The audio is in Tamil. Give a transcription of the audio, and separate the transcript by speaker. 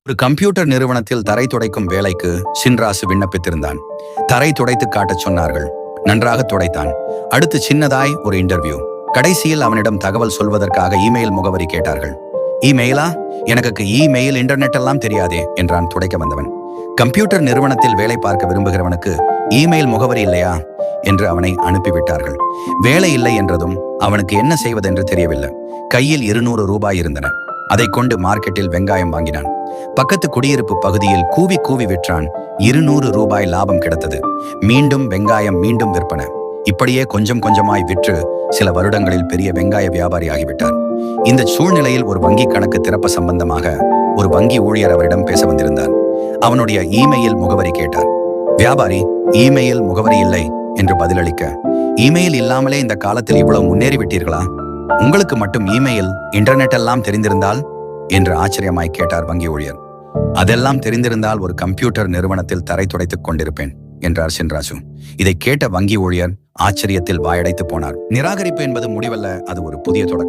Speaker 1: ஒரு கம்ப்யூட்டர் நிறுவனத்தில் தரை துடைக்கும் வேலைக்கு சின்ராசு விண்ணப்பித்திருந்தான். தரை துடைத்து காட்டச் சொன்னார்கள். நன்றாக துடைத்தான். அடுத்து சின்னதாய் ஒரு இன்டர்வியூ. கடைசியில் அவனிடம் தகவல் சொல்வதற்காக இமெயில் முகவரி கேட்டார்கள். இமெயிலா? எனக்கு இமெயில் இன்டர்நெட் எல்லாம் தெரியாதே என்றான் துடைக்க வந்தவன். கம்ப்யூட்டர் நிறுவனத்தில் வேலை பார்க்க விரும்புகிறவனுக்கு இமெயில் முகவரி இல்லையா என்று அவனை அனுப்பிவிட்டார்கள். வேலை இல்லை என்றதும் அவனுக்கு என்ன செய்வதென்று தெரியவில்லை. கையில் 200 ரூபாய் இருந்தன. அதை கொண்டு மார்க்கெட்டில் வெங்காயம் வாங்கினான். பக்கத்து குடியிருப்பு பகுதியில் கூவி கூவி விற்றான். 200 ரூபாய் லாபம் கிடைத்தது. மீண்டும் வெங்காயம், மீண்டும் விற்பனை. இப்படியே கொஞ்சம் கொஞ்சமாய் விற்று சில வருடங்களில் பெரிய வெங்காய வியாபாரி ஆகிவிட்டார். இந்த சூழ்நிலையில் ஒரு வங்கி கணக்கு திறப்ப சம்பந்தமாக ஒரு வங்கி ஊழியர் அவரிடம் பேச வந்திருந்தார். அவனுடைய இமெயில் முகவரி கேட்டார். வியாபாரி இமெயில் முகவரி இல்லை என்று பதிலளிக்க, இமெயில் இல்லாமலே இந்த காலத்தில் இவ்வளவு முன்னேறி விட்டீர்களா? உங்களுக்கு மட்டும் இமெயில் இன்டர்நெட் எல்லாம் தெரிந்திருந்தால் என்று ஆச்சரியமாய் கேட்டார் வங்கி ஊழியர். அதெல்லாம் தெரிந்திருந்தால் ஒரு கம்ப்யூட்டர் நிறுவனத்தில் தரை துடைத்துக் கொண்டிருப்பேன் என்றார் சின்ராசு. இதை கேட்ட வங்கி ஊழியர் ஆச்சரியத்தில் வாயடைத்து போனார். நிராகரிப்பு என்பது முடிவல்ல, அது ஒரு புதிய தொடக்கம்.